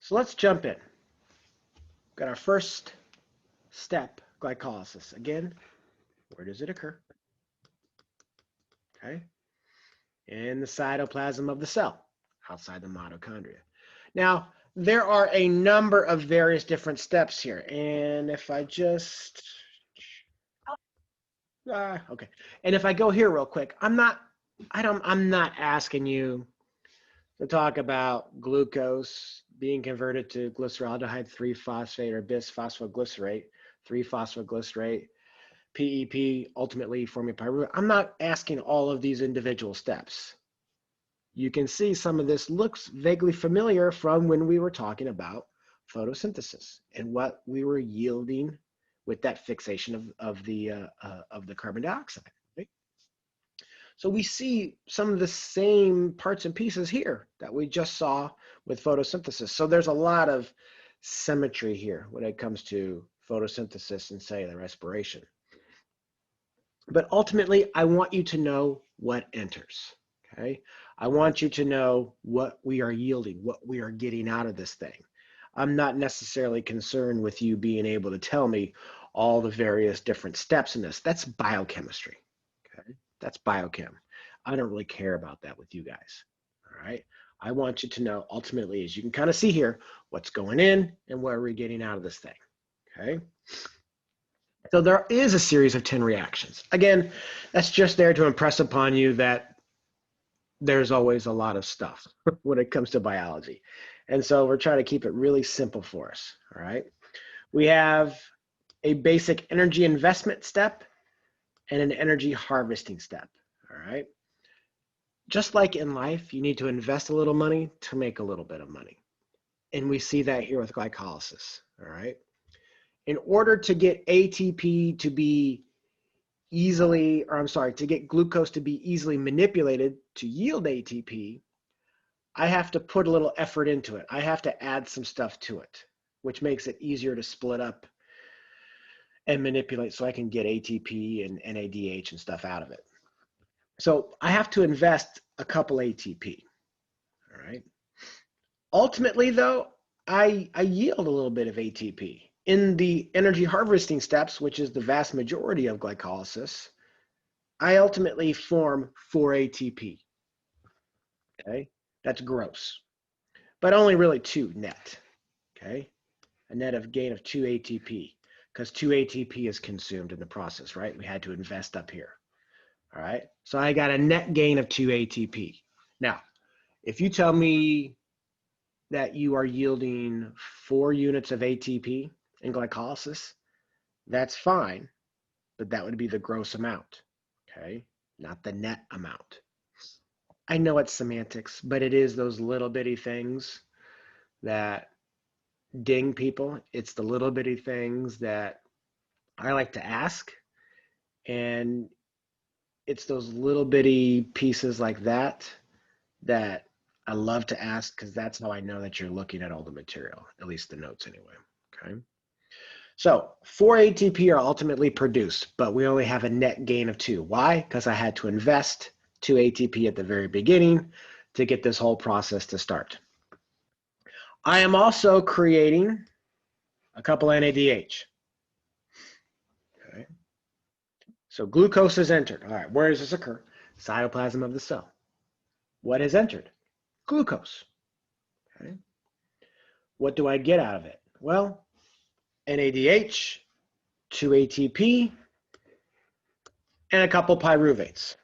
So let's jump in. Got our first step, glycolysis. Again, where does it occur? Okay. In the cytoplasm of the cell, outside the mitochondria. Now, there are a number of various different steps here. And if I just, okay. And if I go here real quick, I'm not asking you to talk about glucose being converted to glyceraldehyde 3-phosphate or bisphosphoglycerate, 3-phosphoglycerate, PEP, ultimately forming pyruvate. I'm not asking all of these individual steps. You can see some of this looks vaguely familiar from when we were talking about photosynthesis and what we were yielding with that fixation of the carbon dioxide. Right? So we see some of the same parts and pieces here that we just saw with photosynthesis. So there's a lot of symmetry here when it comes to photosynthesis and cellular respiration. But ultimately, I want you to know what enters, okay? I want you to know what we are yielding, what we are getting out of this thing. I'm not necessarily concerned with you being able to tell me all the various different steps in this. That's biochemistry, okay? That's biochem. I don't really care about that with you guys, all right? I want you to know ultimately, as you can kind of see here, what's going in and what are we getting out of this thing, okay? So there is a series of 10 reactions. Again, that's just there to impress upon you that there's always a lot of stuff when it comes to biology. And so we're trying to keep it really simple for us, all right? We have a basic energy investment step and an energy harvesting step, all right? Just like in life, you need to invest a little money to make a little bit of money. And we see that here with glycolysis, all right? In order to get ATP to be easily, or I'm sorry, to get glucose to be easily manipulated to yield ATP, I have to put a little effort into it. I have to add some stuff to it, which makes it easier to split up and manipulate so I can get ATP and NADH and stuff out of it. So I have to invest a couple ATP, all right? Ultimately though, I yield a little bit of ATP. In the energy harvesting steps, which is the vast majority of glycolysis, I ultimately form 4 ATP, okay? That's gross, but only really 2 net, okay? A net of gain of 2 ATP, because 2 ATP is consumed in the process, right? We had to invest up here, all right? So I got a net gain of 2 ATP. Now, if you tell me that you are yielding 4 units of ATP in glycolysis, that's fine, but that would be the gross amount, okay? Not the net amount. I know it's semantics, but it is those little bitty things that ding people. It's the little bitty things that I like to ask, and it's those little bitty pieces like that that I love to ask, because that's how I know that you're looking at all the material, at least the notes anyway, okay? So 4 ATP are ultimately produced, but we only have a net gain of 2. Why? Because I had to invest 2 ATP at the very beginning to get this whole process to start. I am also creating a couple NADH. Okay. So glucose is entered. All right, where does this occur? Cytoplasm of the cell. What is entered? Glucose. Okay. What do I get out of it? Well, NADH, 2 ATP, and a couple pyruvates.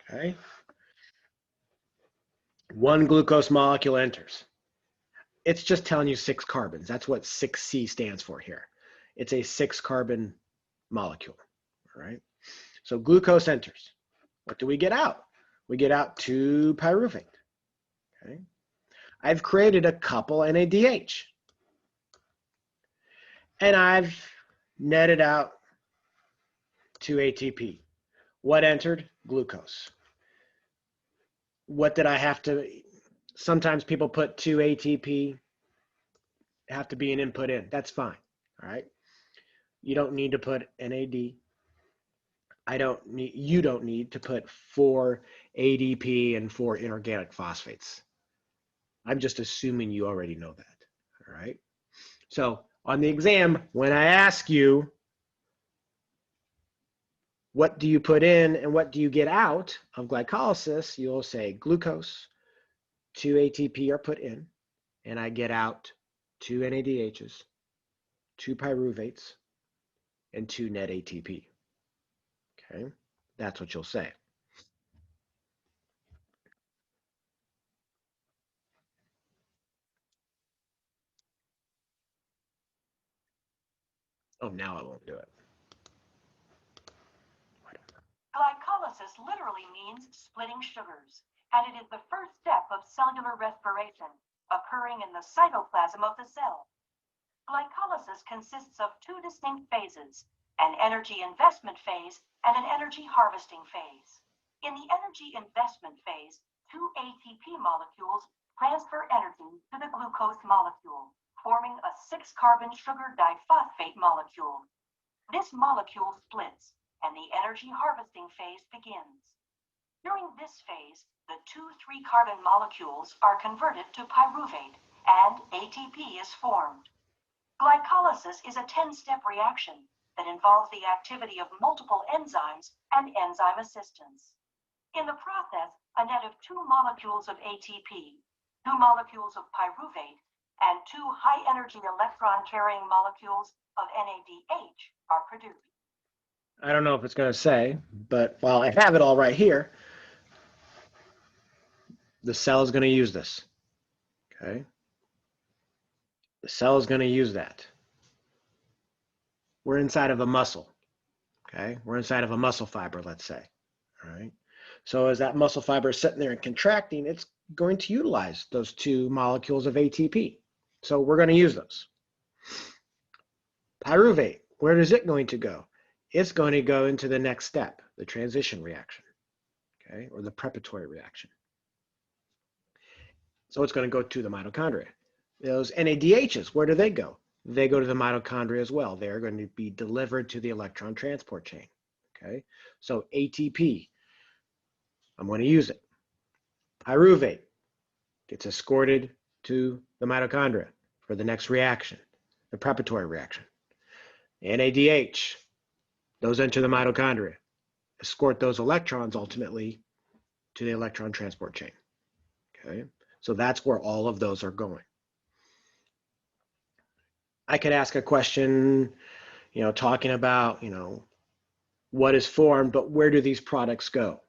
Okay. 1 glucose molecule enters. It's just telling you 6 carbons. That's what 6C stands for here. It's a 6-carbon molecule, all right? So glucose enters. What do we get out? We get out 2 pyruvate, okay? I've created a couple NADH, and I've netted out 2 ATP. What entered? Glucose. What did I have to, sometimes people put 2 ATP, have to be an input in. That's fine, all right? You don't need to put NAD. You don't need to put 4 ADP and 4 inorganic phosphates. I'm just assuming you already know that, all right? So on the exam, when I ask you, what do you put in and what do you get out of glycolysis, you'll say glucose, 2 ATP are put in, and I get out 2 NADHs, 2 pyruvates, and 2 net ATP. Okay, that's what you'll say. Oh, now I won't do it. Glycolysis literally means splitting sugars, and it is the first step of cellular respiration, occurring in the cytoplasm of the cell. Glycolysis consists of two distinct phases, an energy investment phase and an energy harvesting phase. In the energy investment phase, 2 ATP molecules transfer energy to the glucose molecule, forming a 6-carbon sugar diphosphate molecule. This molecule splits, and the energy harvesting phase begins. During this phase, the 2 3-carbon molecules are converted to pyruvate, and ATP is formed. Glycolysis is a 10-step reaction that involves the activity of multiple enzymes and enzyme assistance. In the process, a net of 2 molecules of ATP, 2 molecules of pyruvate, and 2 high-energy electron-carrying molecules of NADH are produced. I don't know if it's going to say, but while I have it all right here, the cell is going to use this. Okay. The cell is going to use that. We're inside of a muscle. Okay. We're inside of a muscle fiber, let's say. All right. So as that muscle fiber is sitting there and contracting, it's going to utilize those 2 molecules of ATP. So we're going to use those. Pyruvate, where is it going to go? It's going to go into the next step, the transition reaction, okay, or the preparatory reaction. So it's going to go to the mitochondria. Those NADHs, where do they go? They go to the mitochondria as well. They're going to be delivered to the electron transport chain, okay? So ATP, I'm going to use it. Pyruvate gets escorted to the mitochondria for the next reaction, the preparatory reaction. NADH, those enter the mitochondria, escort those electrons ultimately to the electron transport chain. Okay, so that's where all of those are going. I could ask a question, talking about, what is formed, but where do these products go?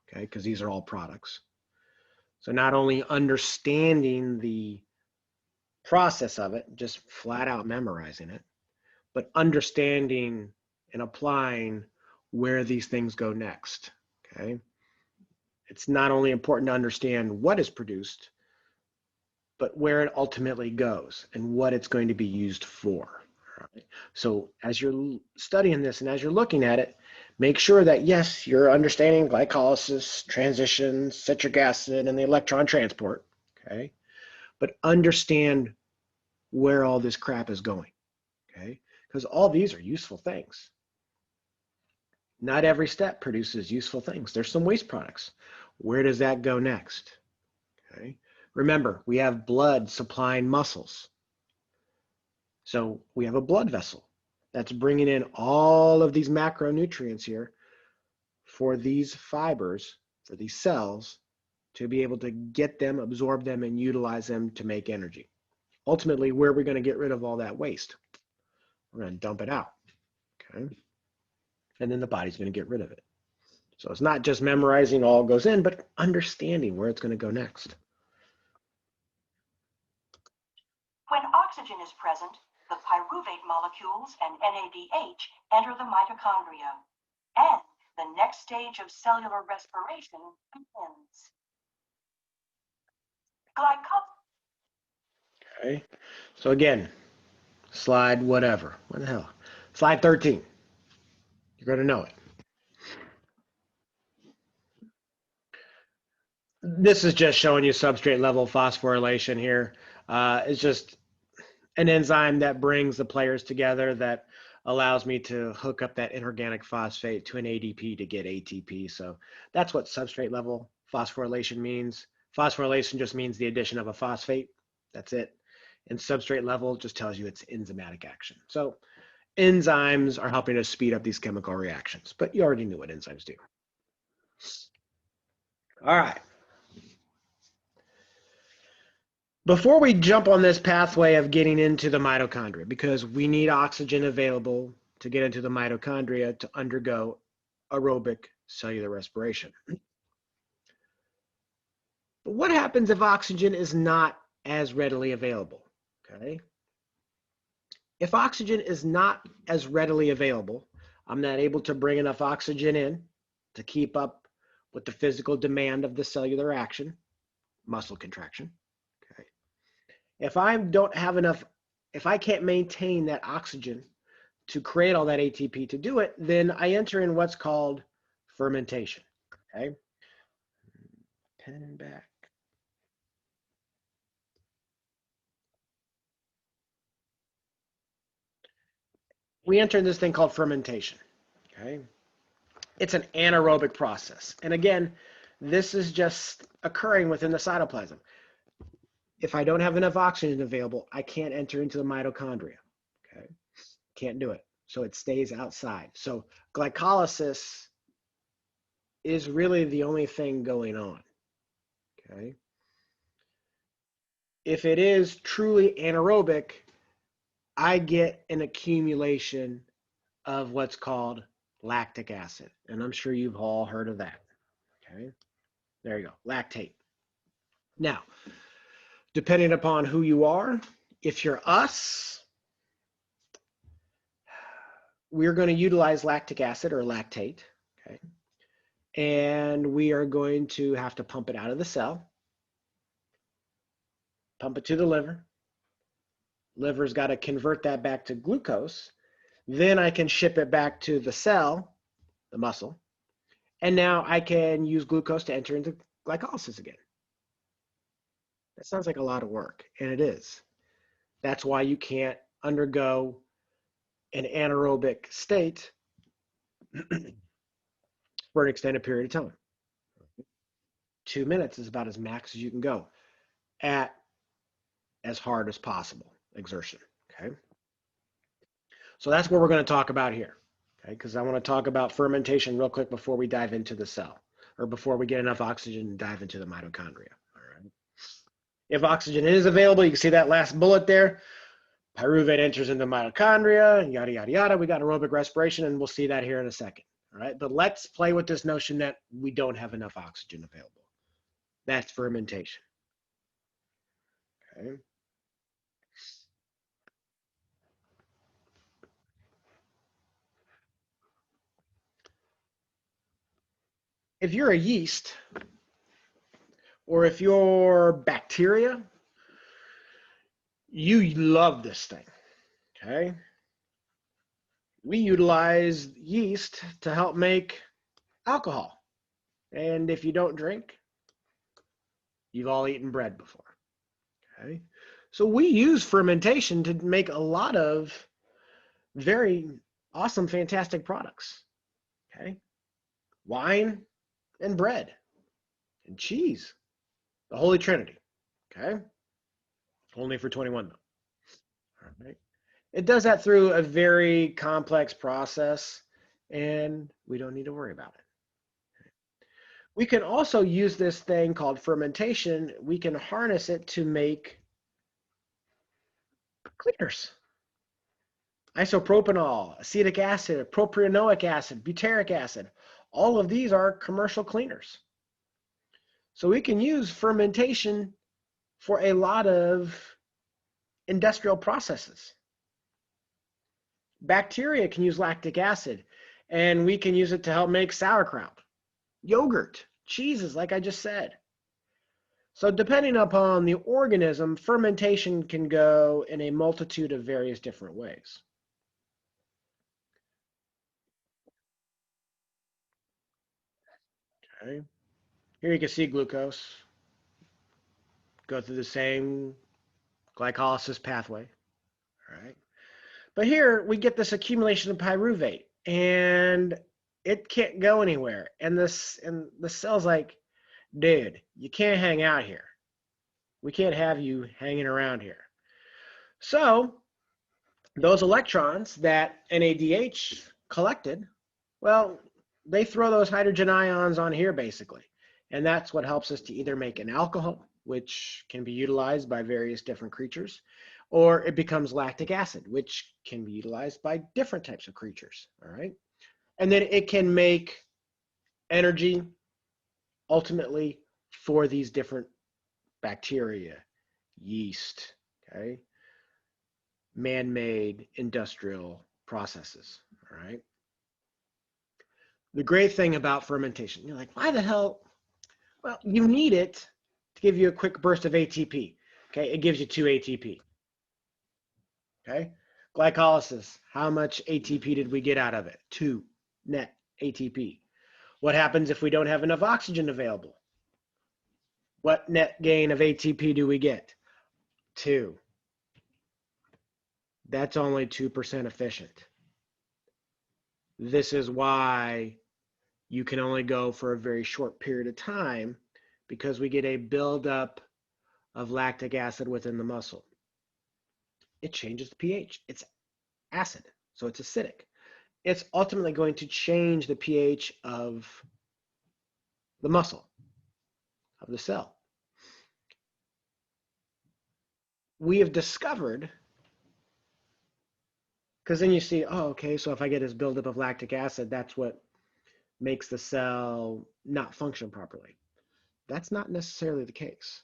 Okay, because these are all products. So not only understanding the process of it, just flat out memorizing it, but understanding and applying where these things go next, okay? It's not only important to understand what is produced, but where it ultimately goes and what it's going to be used for. Right? So as you're studying this and as you're looking at it, make sure that, yes, you're understanding glycolysis, transition, citric acid, and the electron transport, okay? But understand where all this crap is going, okay? Because all these are useful things. Not every step produces useful things. There's some waste products. Where does that go next? Okay. Remember, we have blood supplying muscles. So we have a blood vessel that's bringing in all of these macronutrients here for these fibers, for these cells, to be able to get them, absorb them, and utilize them to make energy. Ultimately, where are we going to get rid of all that waste? We're going to dump it out. Okay. And then the body's going to get rid of it. So it's not just memorizing all goes in, but understanding where it's going to go next. When oxygen is present, the pyruvate molecules and NADH enter the mitochondria, and the next stage of cellular respiration begins. Okay. So again, slide whatever. What the hell? Slide 13. You're going to know it. This is just showing you substrate level phosphorylation here. It's just an enzyme that brings the players together that allows me to hook up that inorganic phosphate to an ADP to get ATP. So that's what substrate level phosphorylation means. Phosphorylation just means the addition of a phosphate. That's it. And substrate level just tells you it's enzymatic action. So enzymes are helping us speed up these chemical reactions, but you already knew what enzymes do. All right. Before we jump on this pathway of getting into the mitochondria, because we need oxygen available to get into the mitochondria to undergo aerobic cellular respiration. But what happens if oxygen is not as readily available? Okay. If oxygen is not as readily available, I'm not able to bring enough oxygen in to keep up with the physical demand of the cellular action, muscle contraction. Okay. If I don't have enough, if I can't maintain that oxygen to create all that ATP to do it, then I enter in what's called fermentation. Okay. Pen back. We enter in this thing called fermentation. Okay. It's an anaerobic process. And again, this is just occurring within the cytoplasm. If I don't have enough oxygen available, I can't enter into the mitochondria. Okay. Can't do it. So it stays outside. So glycolysis is really the only thing going on. Okay. If it is truly anaerobic, I get an accumulation of what's called lactic acid. And I'm sure you've all heard of that. Okay. There you go. Lactate. Now, depending upon who you are, if you're us, we're going to utilize lactic acid or lactate. Okay. And we are going to have to pump it out of the cell, pump it to the liver. Liver's got to convert that back to glucose. Then I can ship it back to the cell, the muscle. And now I can use glucose to enter into glycolysis again. That sounds like a lot of work, and it is. That's why you can't undergo an anaerobic state for an extended period of time. 2 minutes is about as max as you can go at as hard as possible exertion. Okay. So that's what we're going to talk about here. Okay. Because I want to talk about fermentation real quick before we dive into the cell, or before we get enough oxygen and dive into the mitochondria. All right. If oxygen is available, you can see that last bullet there. Pyruvate enters into mitochondria, yada, yada, yada. We got aerobic respiration, and we'll see that here in a second. All right. But let's play with this notion that we don't have enough oxygen available. That's fermentation. Okay. If you're a yeast, or if you're bacteria, you love this thing. Okay. We utilize yeast to help make alcohol. And if you don't drink, you've all eaten bread before. Okay. So we use fermentation to make a lot of very awesome, fantastic products. Okay. Wine and bread and cheese. The Holy Trinity. Okay. Only for 21 though. All right. It does that through a very complex process, and we don't need to worry about it. We can also use this thing called fermentation. We can harness it to make cleaners. Isopropanol, acetic acid, propionic acid, butyric acid. All of these are commercial cleaners. So we can use fermentation for a lot of industrial processes. Bacteria can use lactic acid, and we can use it to help make sauerkraut, yogurt, cheeses, like I just said. So depending upon the organism, fermentation can go in a multitude of various different ways. Okay. Here you can see glucose go through the same glycolysis pathway. All right. But here we get this accumulation of pyruvate, and it can't go anywhere. And the cell's like, dude, you can't hang out here. We can't have you hanging around here. So those electrons that NADH collected, well, they throw those hydrogen ions on here basically. And that's what helps us to either make an alcohol, which can be utilized by various different creatures, or it becomes lactic acid, which can be utilized by different types of creatures, all right? And then it can make energy ultimately for these different bacteria, yeast, okay? Man-made industrial processes, all right? The great thing about fermentation, you're like, why the hell? Well, you need it to give you a quick burst of ATP, okay? It gives you 2 ATP, okay? Glycolysis, how much ATP did we get out of it? 2 net ATP. What happens if we don't have enough oxygen available? What net gain of ATP do we get? 2. That's only 2% efficient. This is why you can only go for a very short period of time, because we get a buildup of lactic acid within the muscle. It changes the pH. It's acid, so it's acidic. It's ultimately going to change the pH of the muscle, of the cell. We have discovered, because then you see, oh, okay, so if I get this buildup of lactic acid, that's what makes the cell not function properly. That's not necessarily the case.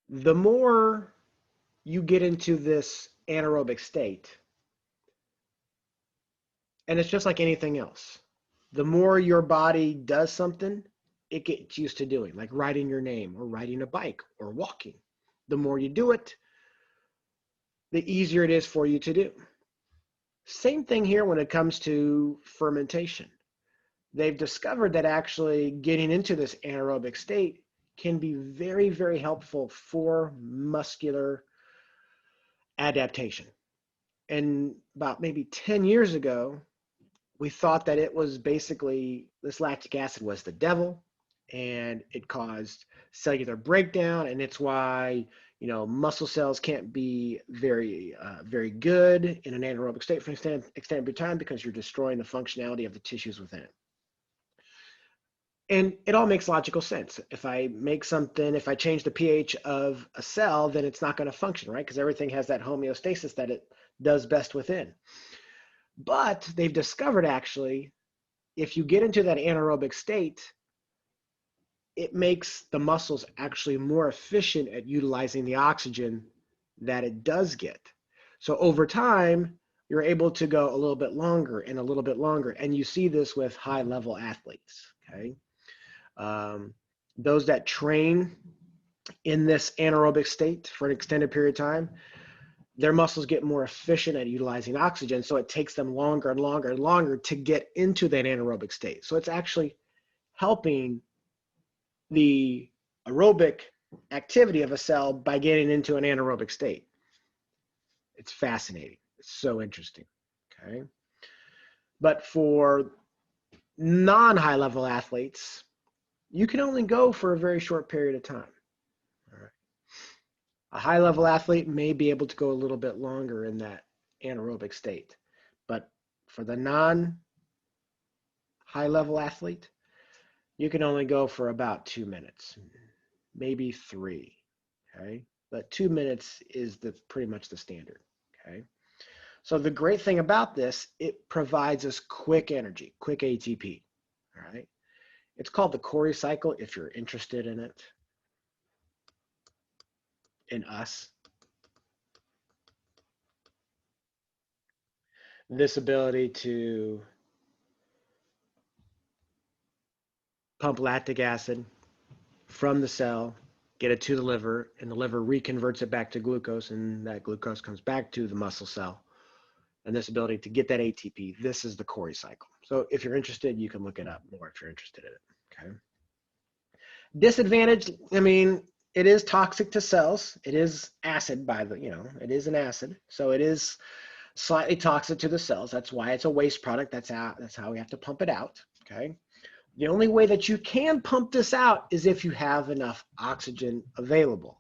The more you get into this anaerobic state, and it's just like anything else, the more your body does something, it gets used to doing, like writing your name or riding a bike or walking. The more you do it, the easier it is for you to do. Same thing here when it comes to fermentation. They've discovered that actually getting into this anaerobic state can be very, very helpful for muscular adaptation. And about maybe 10 years ago, we thought that it was basically, this lactic acid was the devil, and it caused cellular breakdown, and it's why, you know, muscle cells can't be very good in an anaerobic state for an extended time, because you're destroying the functionality of the tissues within it. And it all makes logical sense. If I make something, if I change the pH of a cell, then it's not going to function, right? Because everything has that homeostasis that it does best within. But they've discovered actually, if you get into that anaerobic state, it makes the muscles actually more efficient at utilizing the oxygen that it does get. So over time, you're able to go a little bit longer and a little bit longer. And you see this with high-level athletes, okay? Those that train in this anaerobic state for an extended period of time, their muscles get more efficient at utilizing oxygen, so it takes them longer and longer and longer to get into that anaerobic state. So it's actually helping the aerobic activity of a cell by getting into an anaerobic state. It's fascinating. It's so interesting, okay? But for non-high level athletes, you can only go for a very short period of time. All right. A high level athlete may be able to go a little bit longer in that anaerobic state, but for the non-high level athlete, you can only go for about 2 minutes, maybe 3, okay? But 2 minutes is pretty much the standard, okay? So the great thing about this, it provides us quick energy, quick ATP, all right? It's called the Cori cycle if you're interested in it, in us. This ability to pump lactic acid from the cell, get it to the liver, and the liver reconverts it back to glucose, and that glucose comes back to the muscle cell. And this ability to get that ATP, this is the Cori cycle. So if you're interested, you can look it up more if you're interested in it, okay? Disadvantage, I mean, it is toxic to cells. It is acid it is an acid. So it is slightly toxic to the cells. That's why it's a waste product. That's how we have to pump it out, okay? The only way that you can pump this out is if you have enough oxygen available.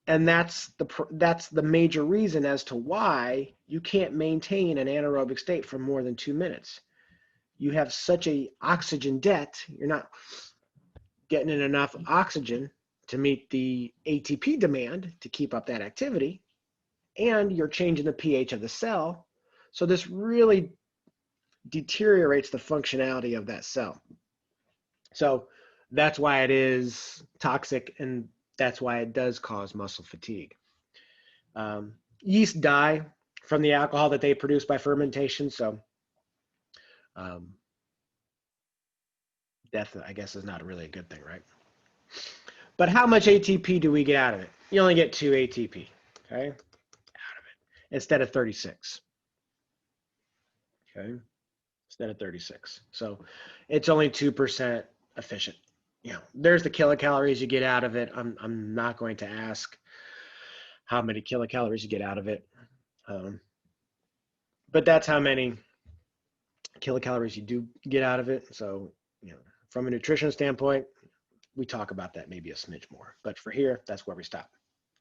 And that's the major reason as to why you can't maintain an anaerobic state for more than 2 minutes. You have such a oxygen debt, you're not getting in enough oxygen to meet the ATP demand to keep up that activity, and you're changing the pH of the cell. So this really deteriorates the functionality of that cell. So that's why it is toxic, and that's why it does cause muscle fatigue. Yeast die from the alcohol that they produce by fermentation, so death, I guess, is not really a good thing, right? But how much ATP do we get out of it? You only get 2 ATP, okay, out of it, instead of 36, okay, instead of 36. So it's only 2% efficient. You know, there's the kilocalories you get out of it. I'm not going to ask how many kilocalories you get out of it, but that's how many kilocalories you do get out of it. So, you know, from a nutrition standpoint, we talk about that maybe a smidge more. But for here, that's where we stop.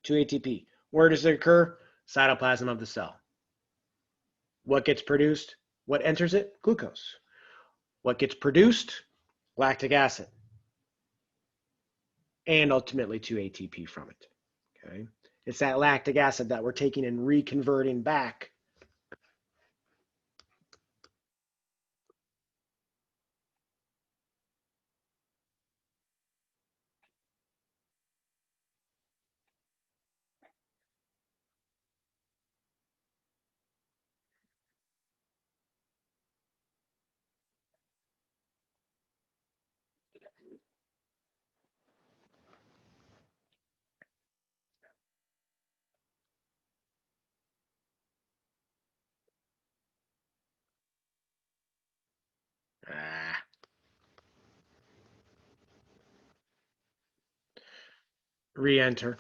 2 ATP. Where does it occur? Cytoplasm of the cell. What gets produced? What enters it? Glucose. What gets produced? Lactic acid. And ultimately 2 ATP from it. Okay. It's that lactic acid that we're taking and reconverting back re-enter.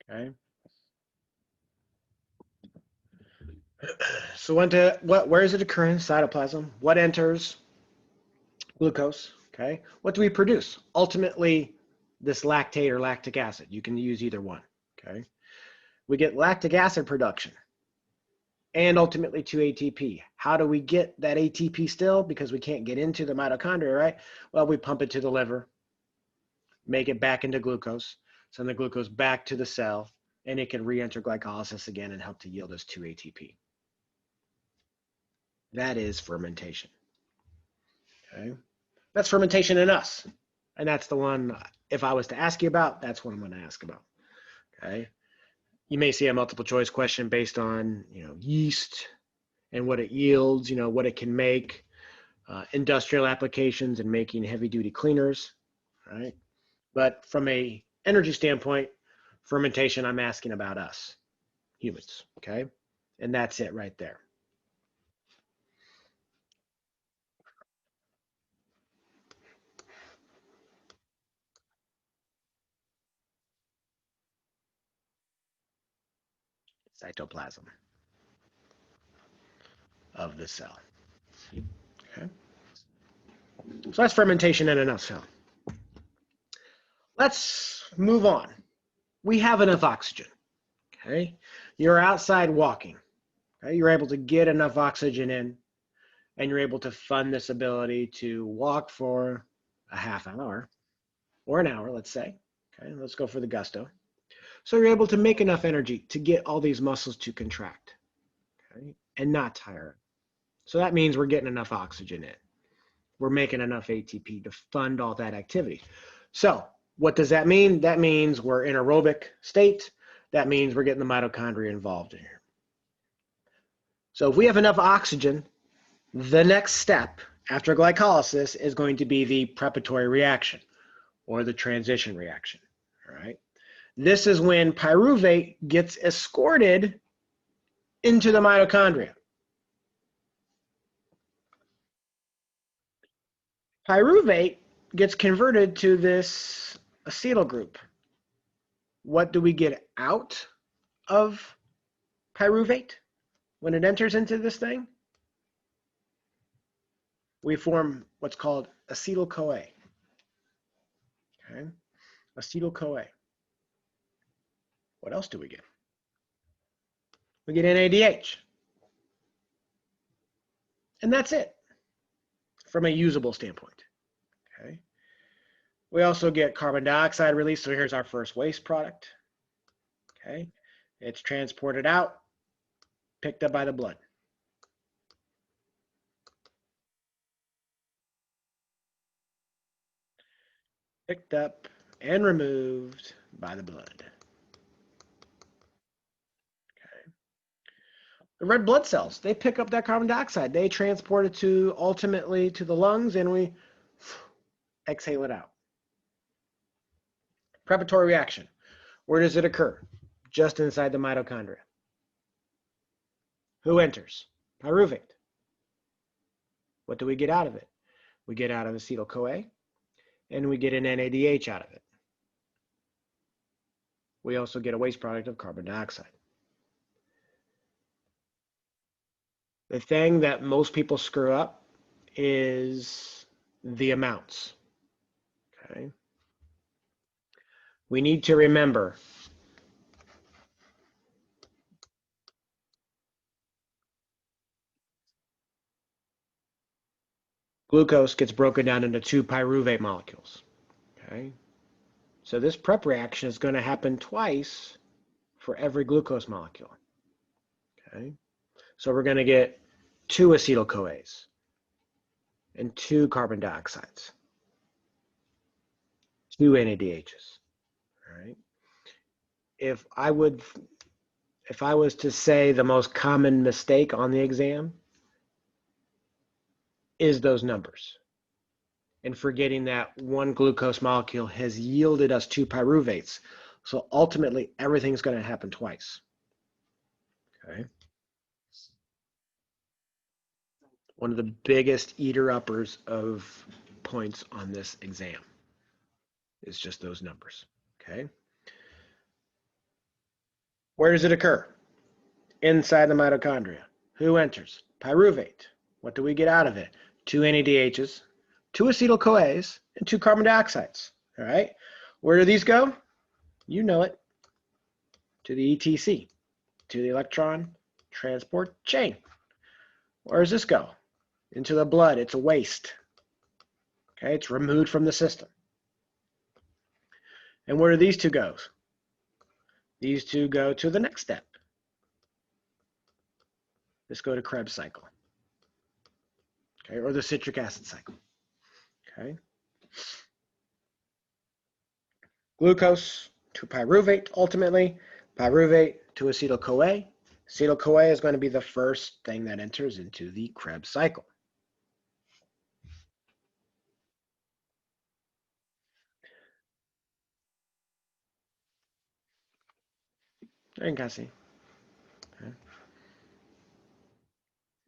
Okay. So where is it occurring? Cytoplasm. What enters? Glucose. Okay. What do we produce? Ultimately, this lactate or lactic acid. You can use either one. Okay. We get lactic acid production and ultimately 2 ATP. How do we get that ATP still? Because we can't get into the mitochondria, right? Well, we pump it to the liver, make it back into glucose, send the glucose back to the cell, and it can re-enter glycolysis again and help to yield us 2 ATP. That is fermentation. Okay. That's fermentation in us. And that's the one, if I was to ask you about, that's what I'm going to ask about. Okay. You may see a multiple choice question based on, you know, yeast and what it yields, you know, what it can make, industrial applications and making heavy duty cleaners, right? But from a energy standpoint, fermentation, I'm asking about us, humans, okay? And that's it right there. Cytoplasm of the cell. Okay. So that's fermentation in a nutshell. Let's move on. We have enough oxygen. Okay. You're outside walking. Okay. You're able to get enough oxygen in, and you're able to fund this ability to walk for a half hour or an hour, let's say. Okay. Let's go for the gusto. So you're able to make enough energy to get all these muscles to contract, okay, and not tire. So that means we're getting enough oxygen in. We're making enough ATP to fund all that activity. So what does that mean? That means we're in aerobic state. That means we're getting the mitochondria involved in here. So if we have enough oxygen, the next step after glycolysis is going to be the preparatory reaction or the transition reaction, all right? This is when pyruvate gets escorted into the mitochondria. Pyruvate gets converted to this acetyl group. What do we get out of pyruvate when it enters into this thing? We form what's called acetyl-CoA. Okay, acetyl-CoA. What else do we get? We get NADH. And that's it from a usable standpoint. Okay. We also get carbon dioxide release. So here's our first waste product. Okay. It's transported out, picked up by the blood. Picked up and removed by the blood. Okay. The red blood cells, they pick up that carbon dioxide. They transport it to ultimately to the lungs, and we exhale it out. Preparatory reaction. Where does it occur? Just inside the mitochondria. Who enters? Pyruvate. What do we get out of it? We get out of acetyl-CoA, and we get an NADH out of it. We also get a waste product of carbon dioxide. The thing that most people screw up is the amounts. Okay. We need to remember glucose gets broken down into 2 pyruvate molecules. Okay. So this prep reaction is going to happen twice for every glucose molecule. Okay. So we're going to get 2 acetyl-CoAs and 2 carbon dioxides, 2 NADHs. All right. If I was to say the most common mistake on the exam is those numbers, and forgetting that 1 glucose molecule has yielded us 2 pyruvates. So ultimately, everything's going to happen twice. Okay. One of the biggest eater-uppers of points on this exam is just those numbers. Okay. Where does it occur? Inside the mitochondria. Who enters? Pyruvate. What do we get out of it? 2 NADHs, 2 acetyl-CoAs, and 2 carbon dioxides. All right. Where do these go? You know it. To the ETC, to the electron transport chain. Where does this go? Into the blood. It's a waste. Okay, it's removed from the system. And where do these 2 go? These 2 go to the next step. Let's go to Krebs cycle. Okay, or the citric acid cycle. Okay. Glucose to pyruvate, ultimately. Pyruvate to acetyl-CoA. Acetyl-CoA is going to be the first thing that enters into the Krebs cycle. There you can kind of see. Okay.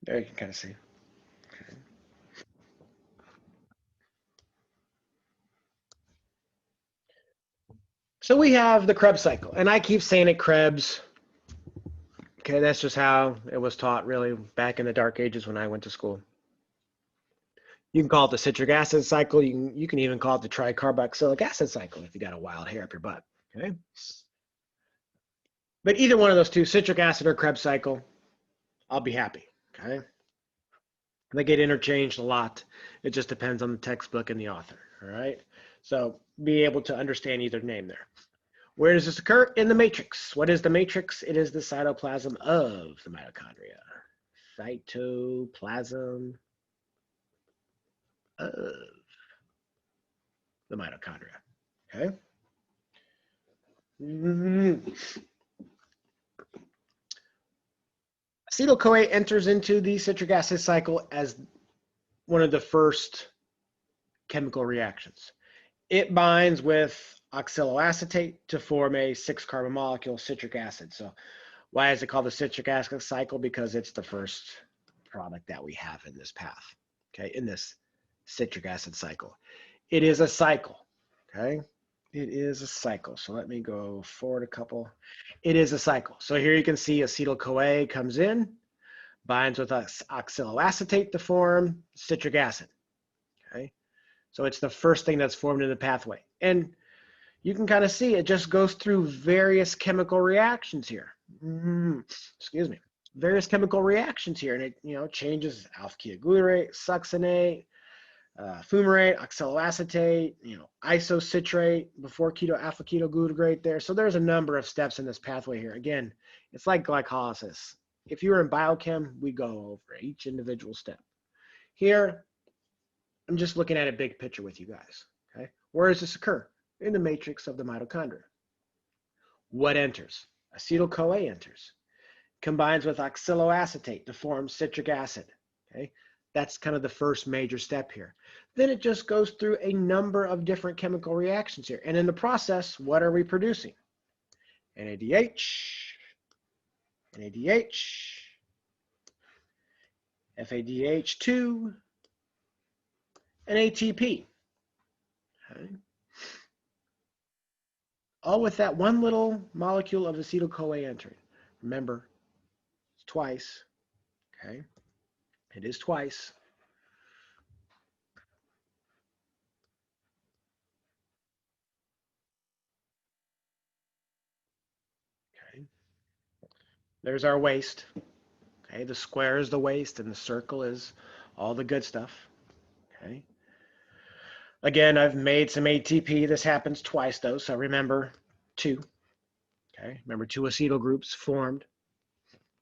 There you can kind of see. Okay. So we have the Krebs cycle, and I keep saying it Krebs. Okay, that's just how it was taught really back in the dark ages when I went to school. You can call it the citric acid cycle. You can even call it the tricarboxylic acid cycle if you got a wild hair up your butt. Okay. But either one of those 2, citric acid or Krebs cycle, I'll be happy. Okay. They get interchanged a lot. It just depends on the textbook and the author. All right. So be able to understand either name there. Where does this occur? In the matrix. What is the matrix? It is the cytoplasm of the mitochondria. Cytoplasm of the mitochondria. Okay. Acetyl-CoA enters into the citric acid cycle as one of the first chemical reactions. It binds with oxaloacetate to form a 6-carbon molecule citric acid. So why is it called the citric acid cycle? Because it's the first product that we have in this path, okay, in this citric acid cycle. It is a cycle, okay? It is a cycle. So let me go forward a couple. It is a cycle. So here you can see acetyl-CoA comes in, binds with oxaloacetate to form citric acid. Okay. So it's the first thing that's formed in the pathway. And you can kind of see it just goes through various chemical reactions here. Excuse me. Various chemical reactions here. And it, changes alpha-ketoglutarate, succinate, fumarate, oxaloacetate, isocitrate before alpha-ketoglutarate there. So there's a number of steps in this pathway here. Again, it's like glycolysis. If you were in biochem, we go over each individual step. Here, I'm just looking at a big picture with you guys. Okay, where does this occur? In the matrix of the mitochondria. What enters? Acetyl-CoA enters, combines with oxaloacetate to form citric acid. Okay, that's kind of the first major step here. Then it just goes through a number of different chemical reactions here. And in the process, what are we producing? NADH, NADH, FADH2, and ATP. Okay. All with that one little molecule of acetyl-CoA entering. Remember, it's twice. Okay, it is twice. Okay, there's our waste. Okay, the square is the waste and the circle is all the good stuff. Okay. Again, I've made some ATP. This happens twice though, so remember two. Okay, remember two acetyl groups formed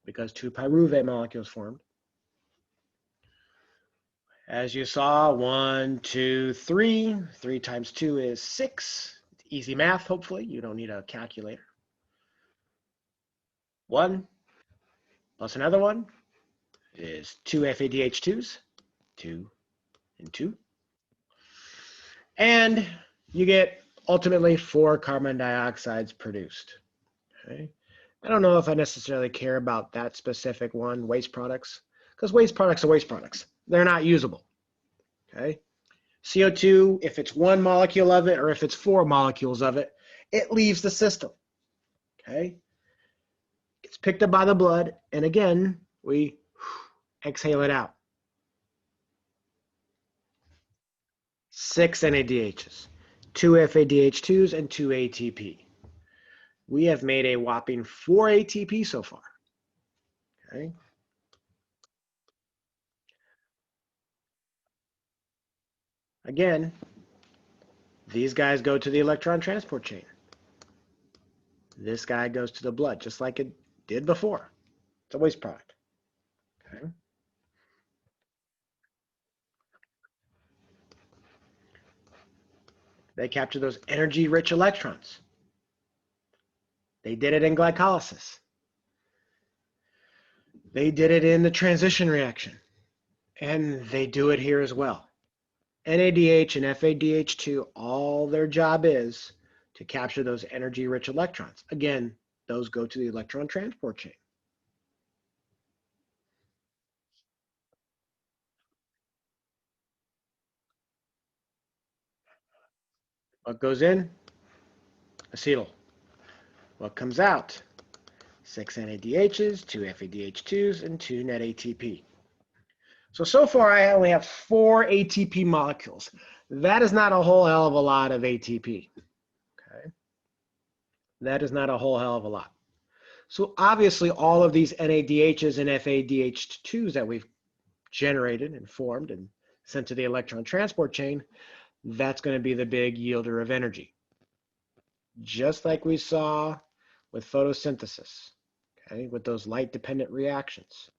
because two pyruvate molecules formed. As you saw, 1, 2, 3. 3 times 2 is 6. Easy math, hopefully. You don't need a calculator. 1 plus another 1 is 2 FADH2s. 2 and 2. And you get ultimately 4 carbon dioxides produced. Okay. I don't know if I necessarily care about that specific one, waste products, because waste products are waste products. They're not usable. Okay. CO2, if it's one molecule of it or if it's 4 molecules of it, it leaves the system. Okay. It's picked up by the blood, and again, we exhale it out. 6 NADHs, 2 FADH2s, and 2 ATP. We have made a whopping 4 ATP so far. Okay. Again, these guys go to the electron transport chain. This guy goes to the blood, just like it did before. It's a waste product. Okay. They capture those energy-rich electrons. They did it in glycolysis. They did it in the transition reaction. And they do it here as well. NADH and FADH2, all their job is to capture those energy-rich electrons. Again, those go to the electron transport chain. What goes in? Acetyl. What comes out? 6 NADHs, 2 FADH2s, and 2 net ATP. So far I only have 4 ATP molecules. That is not a whole hell of a lot of ATP. Okay. That is not a whole hell of a lot. So obviously all of these NADHs and FADH2s that we've generated and formed and sent to the electron transport chain, that's going to be the big yielder of energy. Just like we saw with photosynthesis, okay, with those light-dependent reactions.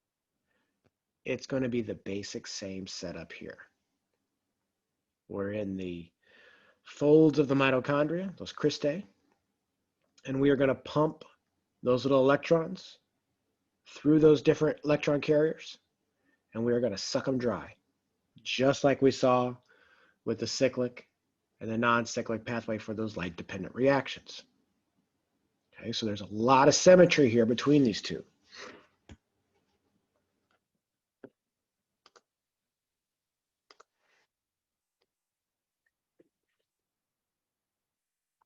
It's going to be the basic same setup here. We're in the folds of the mitochondria, those cristae, and we are going to pump those little electrons through those different electron carriers, and we are going to suck them dry, just like we saw with the cyclic and the non-cyclic pathway for those light-dependent reactions. Okay, so there's a lot of symmetry here between these two.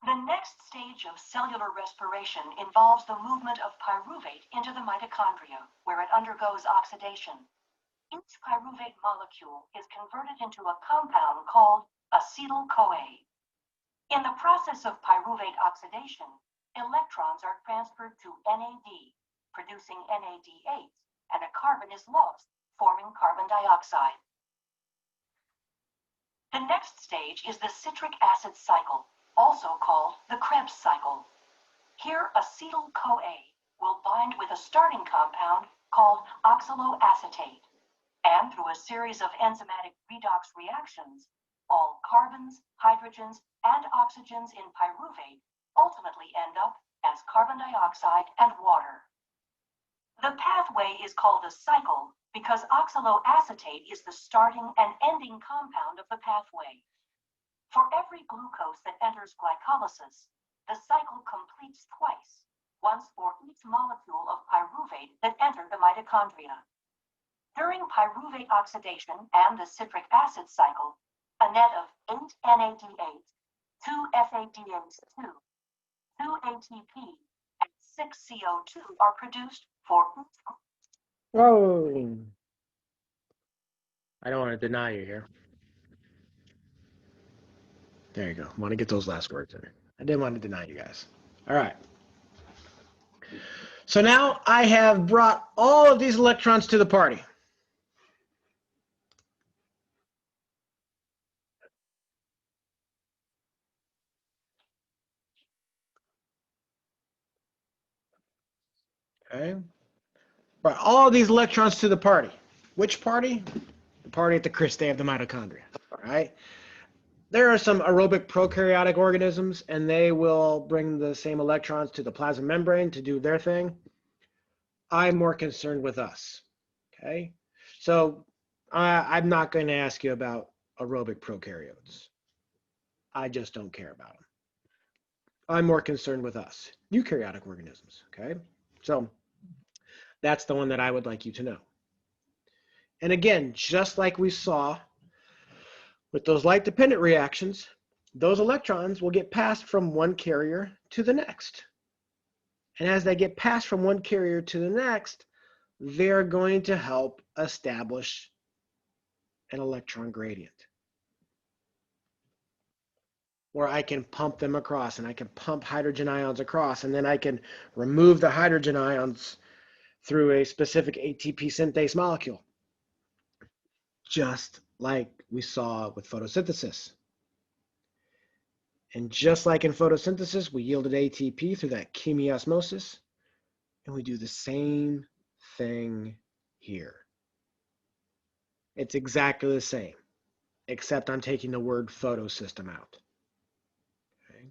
The next stage of cellular respiration involves the movement of pyruvate into the mitochondria, where it undergoes oxidation. Each pyruvate molecule is converted into a compound called acetyl-CoA. In the process of pyruvate oxidation, electrons are transferred to NAD, producing NADH, and a carbon is lost, forming carbon dioxide. The next stage is the citric acid cycle, also called the Krebs cycle. Here, acetyl-CoA will bind with a starting compound called oxaloacetate, and through a series of enzymatic redox reactions, all carbons, hydrogens, and oxygens in pyruvate ultimately end up as carbon dioxide and water. The pathway is called a cycle because oxaloacetate is the starting and ending compound of the pathway. For every glucose that enters glycolysis, the cycle completes twice, once for each molecule of pyruvate that entered the mitochondria. During pyruvate oxidation and the citric acid cycle, a net of 8 NADH, 2 FADH2, 2 ATP, and 6 CO2 are produced for each group. Oh, I don't want to deny you here. There you go. I want to get those last words in. I didn't want to deny you guys. All right. So now I have brought all of these electrons to the party. Okay. Brought all of these electrons to the party. Which party? The party at the Christe of the mitochondria. All right. There are some aerobic prokaryotic organisms, and they will bring the same electrons to the plasma membrane to do their thing. I'm more concerned with us. Okay. So I'm not going to ask you about aerobic prokaryotes. I just don't care about them. I'm more concerned with us, eukaryotic organisms. Okay. So that's the one that I would like you to know. And again, just like we saw with those light-dependent reactions, those electrons will get passed from one carrier to the next. And as they get passed from one carrier to the next, they're going to help establish an electron gradient, where I can pump them across, and I can pump hydrogen ions across, and then I can remove the hydrogen ions through a specific ATP synthase molecule, just like we saw with photosynthesis. And just like in photosynthesis, we yielded ATP through that chemiosmosis, and we do the same thing here. It's exactly the same, except I'm taking the word photosystem out. Okay.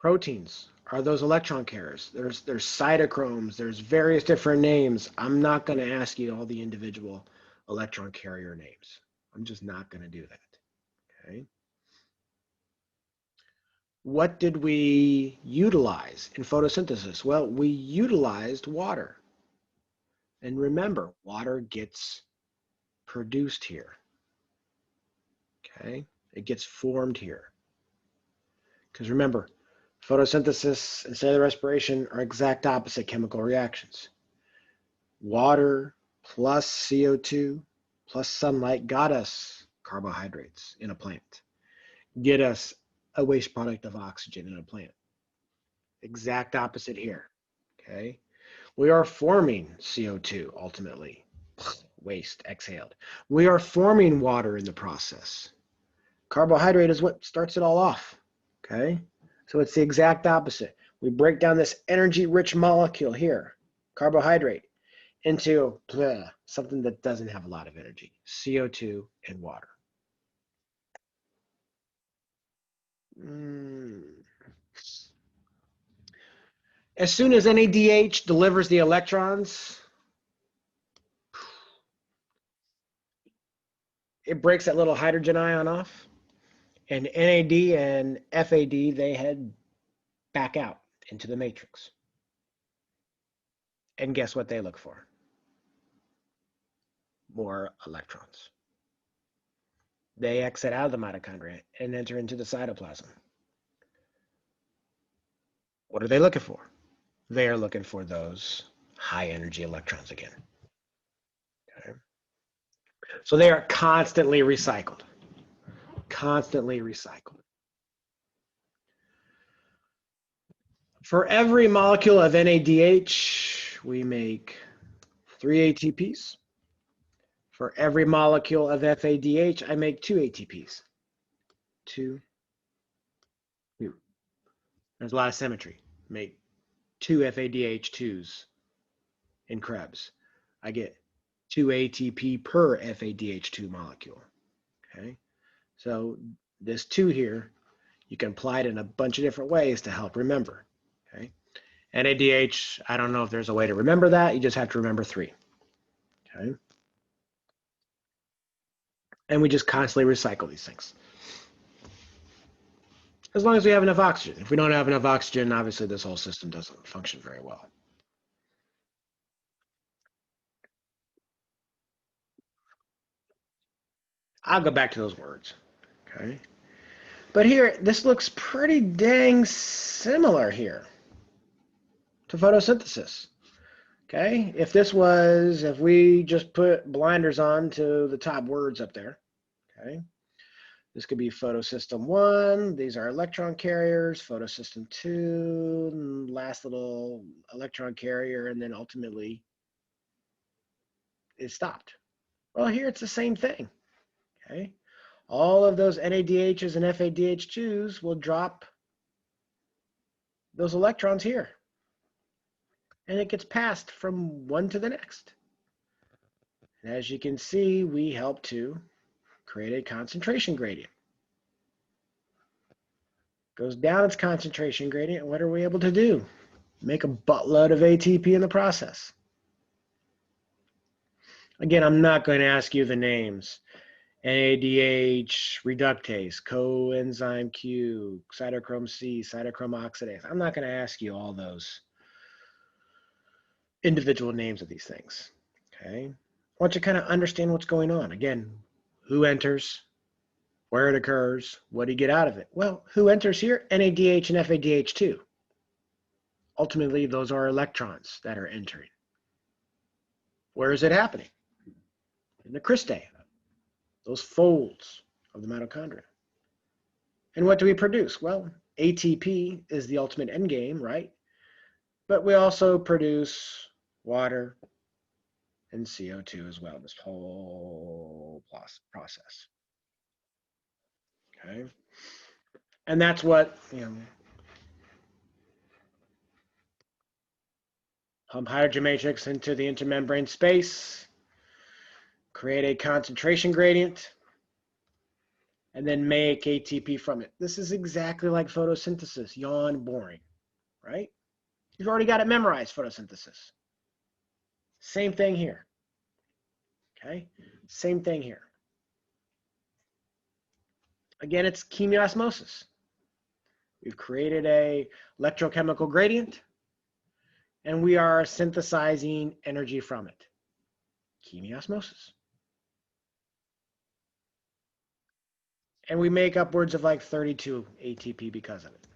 Proteins are those electron carriers. There's cytochromes, there's various different names. I'm not going to ask you all the individual electron carrier names. I'm just not going to do that. Okay. What did we utilize in photosynthesis? Well, we utilized water. And remember, water gets produced here. Okay, it gets formed here. Because remember, photosynthesis and cellular respiration are exact opposite chemical reactions. Water plus CO2 plus sunlight got us carbohydrates in a plant, get us a waste product of oxygen in a plant. Exact opposite here. Okay, we are forming CO2 ultimately, waste exhaled. We are forming water in the process. Carbohydrate is what starts it all off. Okay, so it's the exact opposite. We break down this energy-rich molecule here, carbohydrate, into something that doesn't have a lot of energy, CO2 and water. As soon as NADH delivers the electrons, it breaks that little hydrogen ion off, and NAD and FAD, they head back out into the matrix. And guess what they look for? More electrons. They exit out of the mitochondria and enter into the cytoplasm. What are they looking for? They are looking for those high energy electrons again. Okay. So they are constantly recycled. Constantly recycled. For every molecule of NADH, we make 3 ATPs. For every molecule of FADH, I make 2 ATPs. 2. There's a lot of symmetry. Make 2 FADH2s in Krebs. I get 2 ATP per FADH2 molecule. Okay, so this 2 here, you can apply it in a bunch of different ways to help remember. Okay, NADH, I don't know if there's a way to remember that. You just have to remember 3. Okay, and we just constantly recycle these things. As long as we have enough oxygen. If we don't have enough oxygen, obviously this whole system doesn't function very well. I'll go back to those words. Okay. But here, this looks pretty dang similar here to photosynthesis. Okay. If we just put blinders on to the top words up there. Okay. This could be photosystem 1. These are electron carriers, photosystem 2, last little electron carrier, and then ultimately it stopped. Well, here it's the same thing. Okay. All of those NADHs and FADH2s will drop those electrons here. And it gets passed from one to the next. And as you can see, we help to create a concentration gradient. Goes down its concentration gradient, and what are we able to do? Make a buttload of ATP in the process. Again, I'm not going to ask you the names. NADH reductase, coenzyme Q, cytochrome C, cytochrome oxidase. I'm not going to ask you all those individual names of these things. Okay. I want you to kind of understand what's going on. Again, who enters, where it occurs, what do you get out of it? Well, who enters here? NADH and FADH2. Ultimately, those are electrons that are entering. Where is it happening? In the cristae, those folds of the mitochondria. And what do we produce? Well, ATP is the ultimate end game, right? But we also produce water and CO2 as well, this whole process. Okay. And that's what, pump hydrogen matrix into the intermembrane space, create a concentration gradient, and then make ATP from it. This is exactly like photosynthesis. Yawn, boring, right? You've already got it memorized, photosynthesis. Same thing here. Okay, same thing here. Again, it's chemiosmosis. We've created a electrochemical gradient, and we are synthesizing energy from it. Chemiosmosis. And we make upwards of like 32 ATP because of it.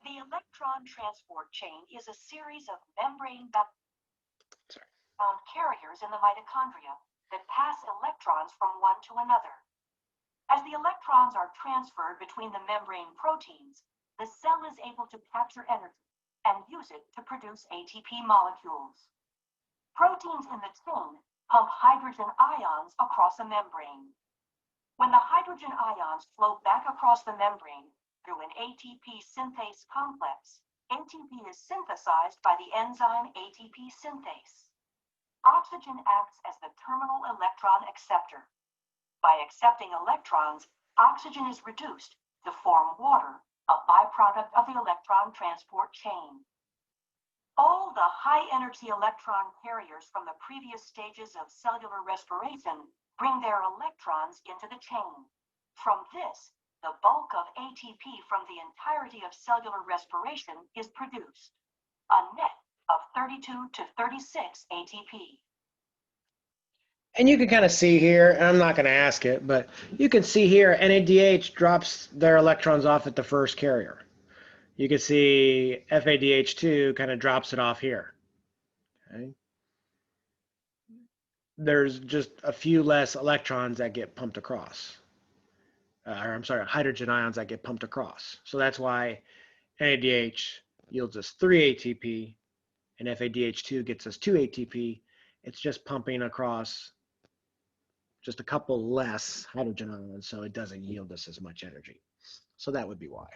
The electron transport chain is a series of membrane carriers in the mitochondria that pass electrons from one to another. As the electrons are transferred between the membrane proteins, the cell is able to capture energy and use it to produce ATP molecules. Proteins in the chain pump hydrogen ions across a membrane. When the hydrogen ions flow back across the membrane through an ATP synthase complex, ATP is synthesized by the enzyme ATP synthase. Oxygen acts as the terminal electron acceptor. By accepting electrons, oxygen is reduced to form water, a byproduct of the electron transport chain. All the high-energy electron carriers from the previous stages of cellular respiration bring their electrons into the chain. From this, the bulk of ATP from the entirety of cellular respiration is produced, a net of 32 to 36 ATP. And you can kind of see here, and I'm not going to ask it, but you can see here NADH drops their electrons off at the first carrier. you can see FADH2 kind of drops it off here. Okay. There's just a few less electrons that get pumped across. Or I'm sorry, hydrogen ions that get pumped across. So that's why NADH yields us 3 ATP and FADH2 gets us 2 ATP. It's just pumping across just a couple less hydrogen ions, so it doesn't yield us as much energy. So that would be why.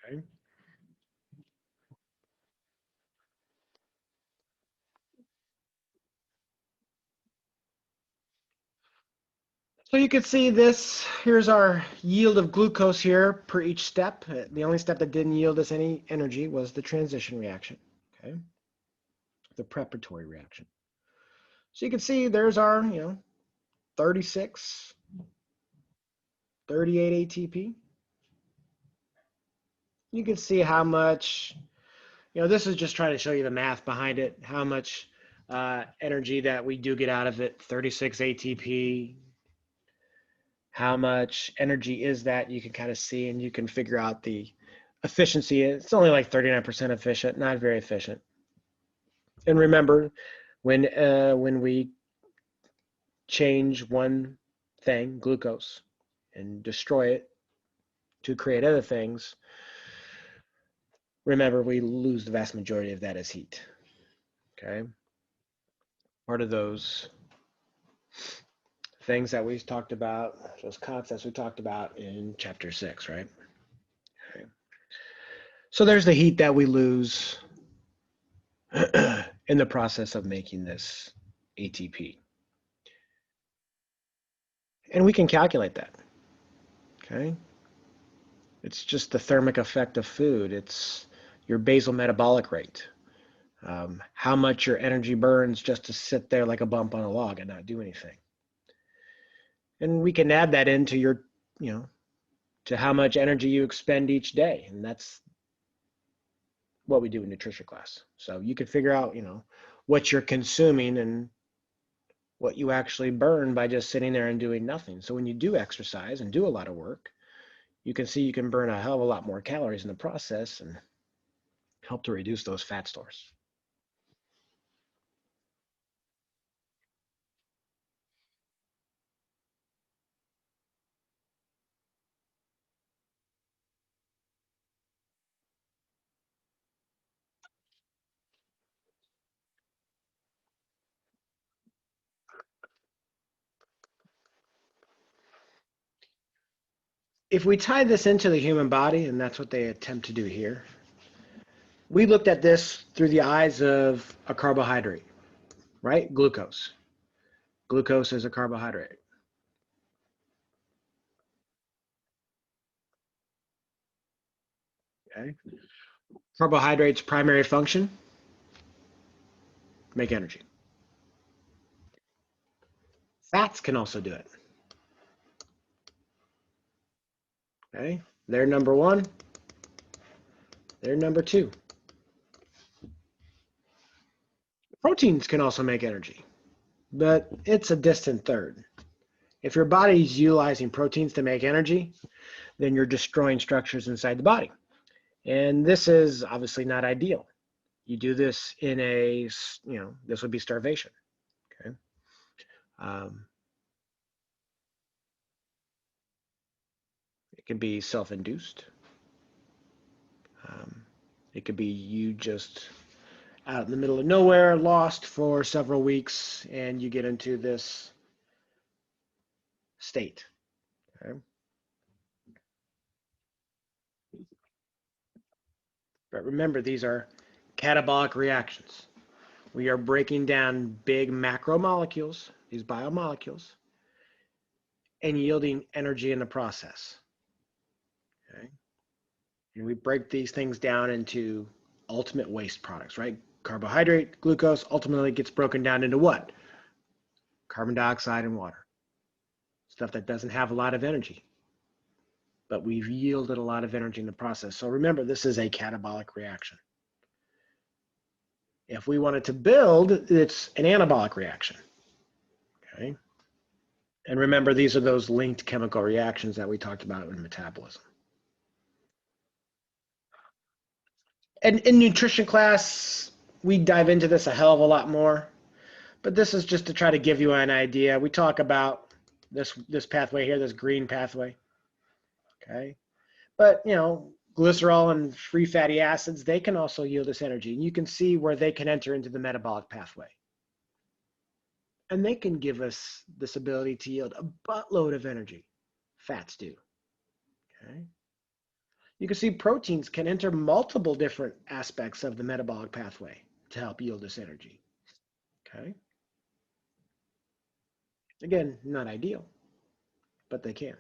Okay. So you can see this, here's our yield of glucose here per each step. The only step that didn't yield us any energy was the transition reaction, okay? The preparatory reaction. So you can see there's our, 36, 38 ATP. You can see how much, this is just trying to show you the math behind it, how much energy that we do get out of it, 36 ATP. How much energy is that? You can kind of see, and you can figure out the efficiency. It's only like 39% efficient, not very efficient. And remember, when we change one thing, glucose, and destroy it to create other things, remember we lose the vast majority of that as heat. Okay, part of those things that we talked about, those concepts we talked about in chapter 6, right? Okay. So there's the heat that we lose in the process of making this ATP. And we can calculate that, okay? It's just the thermic effect of food. It's your basal metabolic rate. How much your energy burns just to sit there like a bump on a log and not do anything. And we can add that into your, to how much energy you expend each day. And that's what we do in nutrition class. So you can figure out, what you're consuming and what you actually burn by just sitting there and doing nothing. So when you do exercise and do a lot of work, you can see you can burn a hell of a lot more calories in the process and help to reduce those fat stores. If we tie this into the human body, and that's what they attempt to do here, we looked at this through the eyes of a carbohydrate, right? Glucose. Glucose is a carbohydrate. Okay. Carbohydrates' primary function, make energy. Fats can also do it. Okay, they're number one, they're number two. Proteins can also make energy, but it's a distant third. If your body is utilizing proteins to make energy, then you're destroying structures inside the body. And this is obviously not ideal. You do this in a, this would be starvation. Okay. It can be self-induced. It could be you just out in the middle of nowhere, lost for several weeks, and you get into this state. Okay. But remember, these are catabolic reactions. We are breaking down big macromolecules, these biomolecules, and yielding energy in the process. Okay. And we break these things down into ultimate waste products, right? Carbohydrate, glucose, ultimately gets broken down into what? Carbon dioxide and water. Stuff that doesn't have a lot of energy, but we've yielded a lot of energy in the process. So remember, this is a catabolic reaction. If we want it to build, it's an anabolic reaction. Okay. And remember, these are those linked chemical reactions that we talked about in metabolism. And in nutrition class, we dive into this a hell of a lot more, but this is just to try to give you an idea. We talk about this pathway here, this green pathway. Okay. But, you know, glycerol and free fatty acids, they can also yield us energy. And you can see where they can enter into the metabolic pathway. And they can give us this ability to yield a buttload of energy. Fats do. Okay. You can see proteins can enter multiple different aspects of the metabolic pathway to help yield us energy. Okay. Again, not ideal, but they can.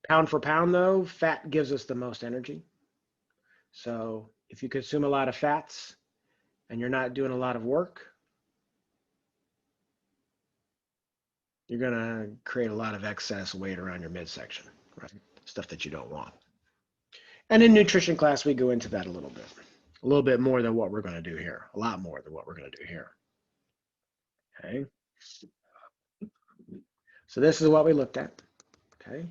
Pound for pound, though, fat gives us the most energy. So if you consume a lot of fats and you're not doing a lot of work, you're going to create a lot of excess weight around your midsection, right? Stuff that you don't want. And in nutrition class, we go into that a little bit more than what we're going to do here, a lot more than what we're going to do here. Okay. So this is what we looked at. Okay.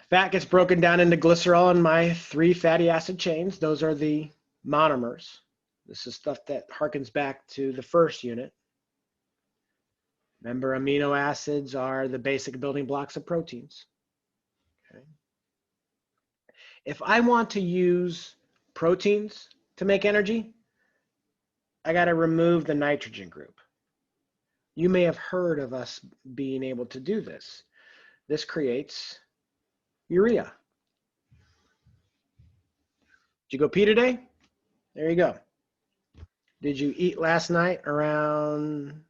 Fat gets broken down into glycerol and my 3 fatty acid chains. Those are the monomers. This is stuff that harkens back to the first unit. Remember, amino acids are the basic building blocks of proteins. Okay. If I want to use proteins to make energy, I got to remove the nitrogen group. You may have heard of us being able to do this. This creates urea. Did you go pee today? There you go. Did you eat last night around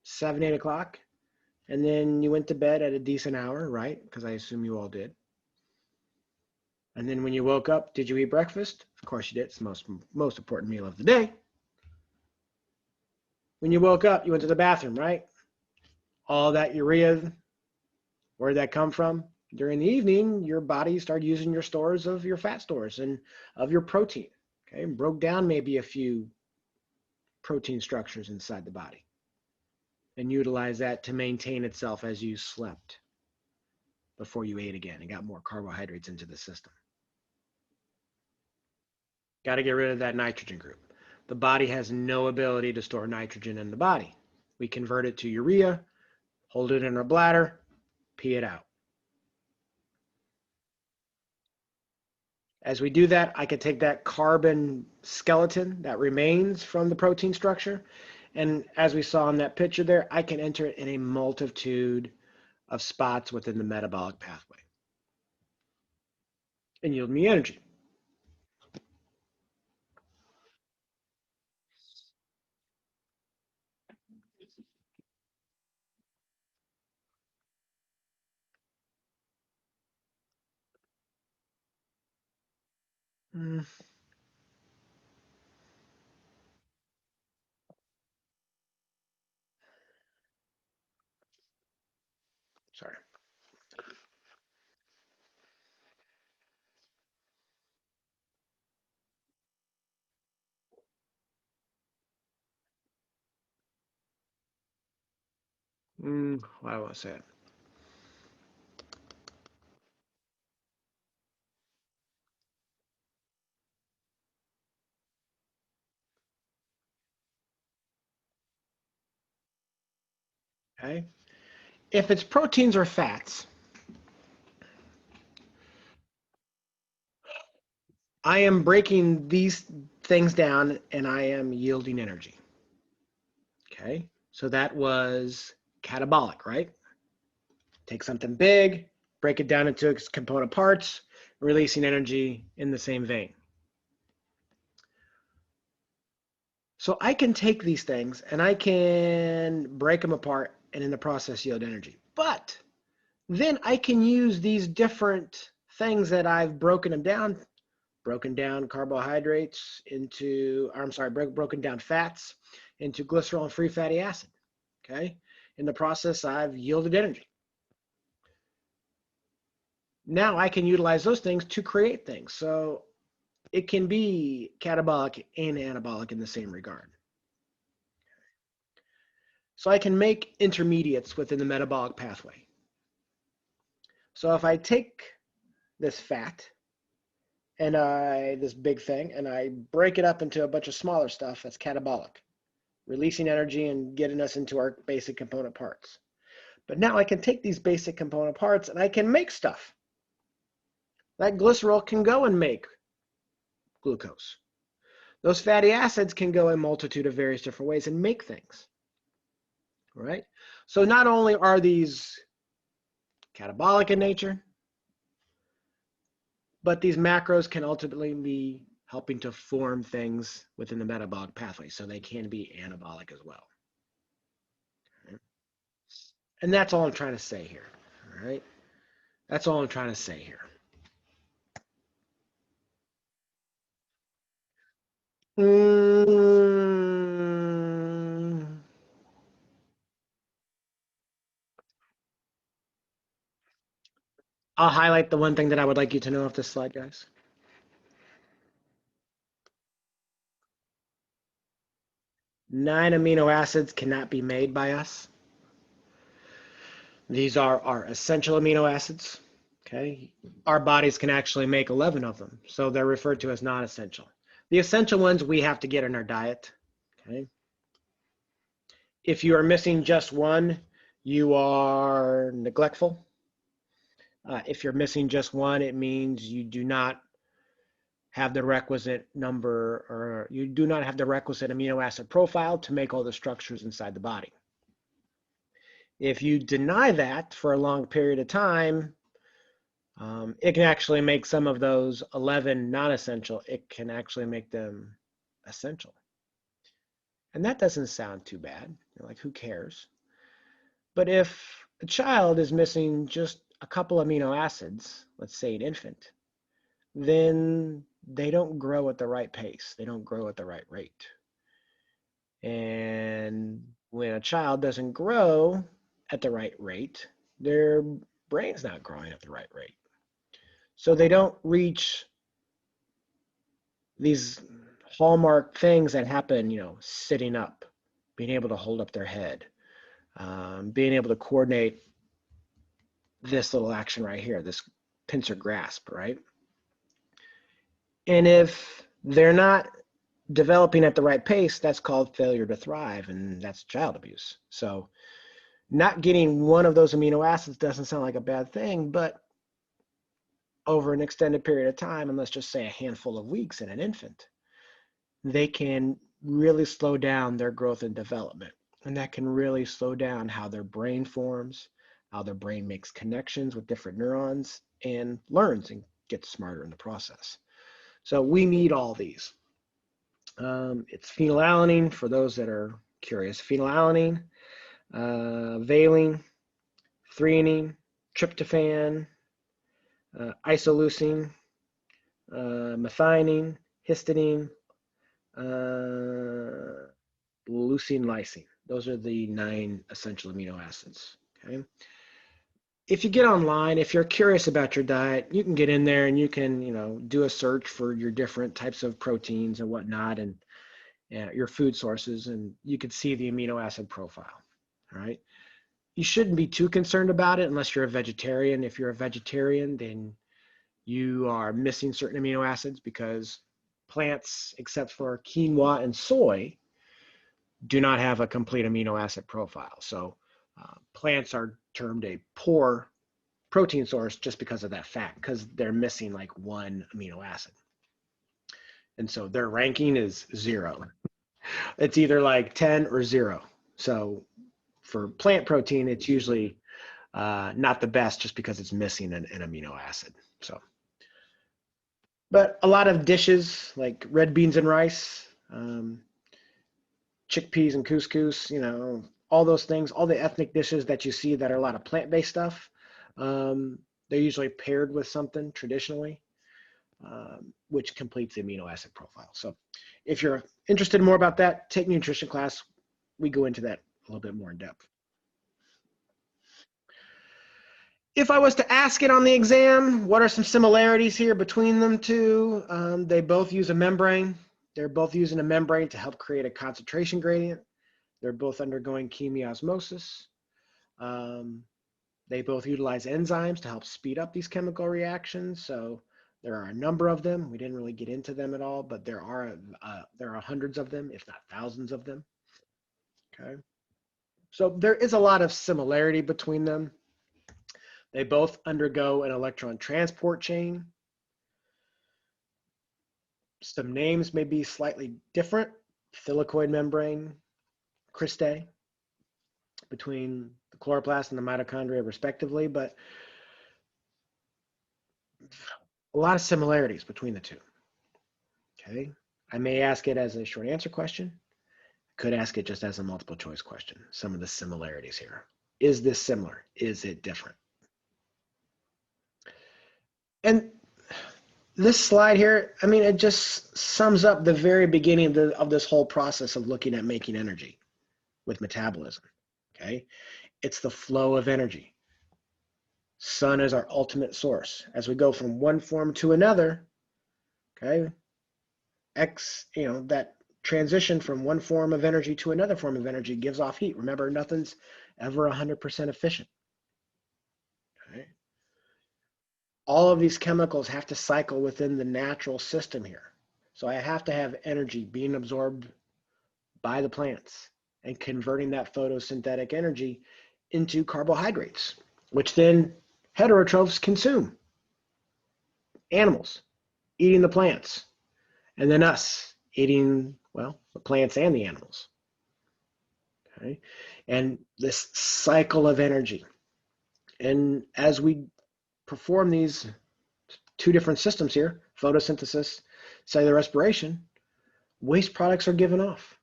7, 8 o'clock? And then you went to bed at a decent hour, right? Because I assume you all did. And then when you woke up, did you eat breakfast? Of course you did. It's the most important meal of the day. When you woke up, you went to the bathroom, right? All that urea, where did that come from? During the evening, your body started using your stores of your fat stores and of your protein, okay? And broke down maybe a few protein structures inside the body and utilized that to maintain itself as you slept before you ate again and got more carbohydrates into the system. Got to get rid of that nitrogen group. The body has no ability to store nitrogen in the body. We convert it to urea, hold it in our bladder, pee it out. As we do that, I can take that carbon skeleton that remains from the protein structure, and as we saw in that picture there, I can enter it in a multitude of spots within the metabolic pathway and yield me energy. Sorry. Why do I want to say it? Okay. If it's proteins or fats, I am breaking these things down and I am yielding energy. Okay. So that was catabolic, right? Take something big, break it down into its component parts, releasing energy in the same vein. So I can take these things and I can break them apart and in the process yield energy. But then I can use these different things that I've broken down carbohydrates into, broken down fats into glycerol and free fatty acid. Okay. In the process, I've yielded energy. now I can utilize those things to create things. So it can be catabolic and anabolic in the same regard. So I can make intermediates within the metabolic pathway. So if I take this fat and this big thing, and I break it up into a bunch of smaller stuff, that's catabolic, releasing energy and getting us into our basic component parts. But now I can take these basic component parts and I can make stuff. That glycerol can go and make glucose. Those fatty acids can go in a multitude of various different ways and make things, right? So not only are these catabolic in nature, but these macros can ultimately be helping to form things within the metabolic pathway, so they can be anabolic as well. Okay? And that's all I'm trying to say here, all right? That's all I'm trying to say here. I'll highlight the one thing that I would like you to know off this slide, guys. Nine amino acids cannot be made by us. These are our essential amino acids. Okay, our bodies can actually make 11 of them, so they're referred to as non-essential. The essential ones we have to get in our diet. Okay, if you are missing just one, you are neglectful. If you're missing just one, it means you do not have the requisite number, or you do not have the requisite amino acid profile to make all the structures inside the body. If you deny that for a long period of time, it can actually make some of those 11 non-essential, it can actually make them essential. And that doesn't sound too bad. You're like, who cares? But if a child is missing just a couple amino acids, let's say an infant, then they don't grow at the right pace. They don't grow at the right rate. And when a child doesn't grow at the right rate, their brain's not growing at the right rate. So they don't reach these hallmark things that happen, sitting up, being able to hold up their head, being able to coordinate this little action right here, this pincer grasp, right? And if they're not developing at the right pace, that's called failure to thrive, and that's child abuse. So not getting one of those amino acids doesn't sound like a bad thing, but over an extended period of time, and let's just say a handful of weeks in an infant, they can really slow down their growth and development. And that can really slow down how their brain forms, how their brain makes connections with different neurons and learns and gets smarter in the process. So we need all these. It's phenylalanine for those that are curious. Phenylalanine, valine, threonine, tryptophan, isoleucine, methionine, histidine, leucine, lysine. Those are the 9 essential amino acids. Okay. If you get online, if you're curious about your diet, you can get in there and you can, do a search for your different types of proteins and whatnot, and your food sources, and you can see the amino acid profile. All right. You shouldn't be too concerned about it unless you're a vegetarian. If you're a vegetarian, then you are missing certain amino acids because plants, except for quinoa and soy, do not have a complete amino acid profile. So plants are termed a poor protein source just because of that fact, because they're missing like one amino acid. And so their ranking is 0. It's either like 10 or 0. So for plant protein, it's usually not the best just because it's missing an amino acid. So, but a lot of dishes like red beans and rice, chickpeas and couscous, all those things, all the ethnic dishes that you see that are a lot of plant-based stuff, they're usually paired with something traditionally, which completes the amino acid profile. So if you're interested in more about that, take nutrition class. We go into that a little bit more in depth. If I was to ask it on the exam, what are some similarities here between them two? They both use a membrane. They're both using a membrane to help create a concentration gradient. They're both undergoing chemiosmosis. They both utilize enzymes to help speed up these chemical reactions. So there are a number of them. We didn't really get into them at all, but there are hundreds of them, if not thousands of them. Okay. So there is a lot of similarity between them. They both undergo an electron transport chain. Some names may be slightly different. Thylakoid membrane, cristae, between the chloroplast and the mitochondria respectively, but a lot of similarities between the two. Okay, I may ask it as a short answer question. Could ask it just as a multiple choice question. Some of the similarities here. Is this similar? Is it different? And this slide here, I mean, it just sums up the very beginning of this whole process of looking at making energy with metabolism, okay? It's the flow of energy. Sun is our ultimate source. As we go from one form to another, okay, that transition from one form of energy to another form of energy gives off heat. Remember, nothing's ever 100% efficient. Okay? All of these chemicals have to cycle within the natural system here. So I have to have energy being absorbed by the plants and converting that photosynthetic energy into carbohydrates, which then heterotrophs consume. Animals eating the plants, and then us eating, well, the plants and the animals. Okay? And this cycle of energy. And as we perform these two different systems here, photosynthesis, cellular respiration, waste products are given off.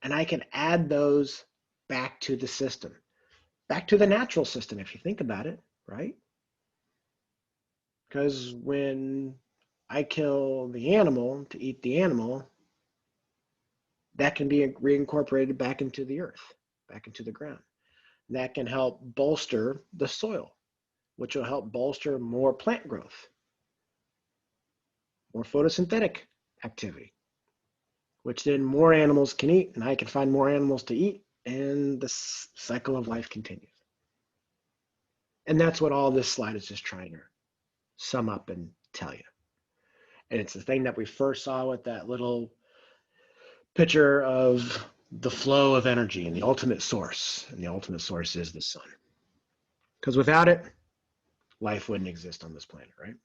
And I can add those back to the system, back to the natural system, if you think about it, right? Because when I kill the animal to eat the animal, that can be reincorporated back into the earth, back into the ground. That can help bolster the soil, which will help bolster more plant growth, more photosynthetic activity, which then more animals can eat, and I can find more animals to eat, and the cycle of life continues. And that's what all this slide is just trying to sum up and tell you. And it's the thing that we first saw with that little picture of the flow of energy and the ultimate source. And the ultimate source is the sun. Because without it, life wouldn't exist on this planet, right?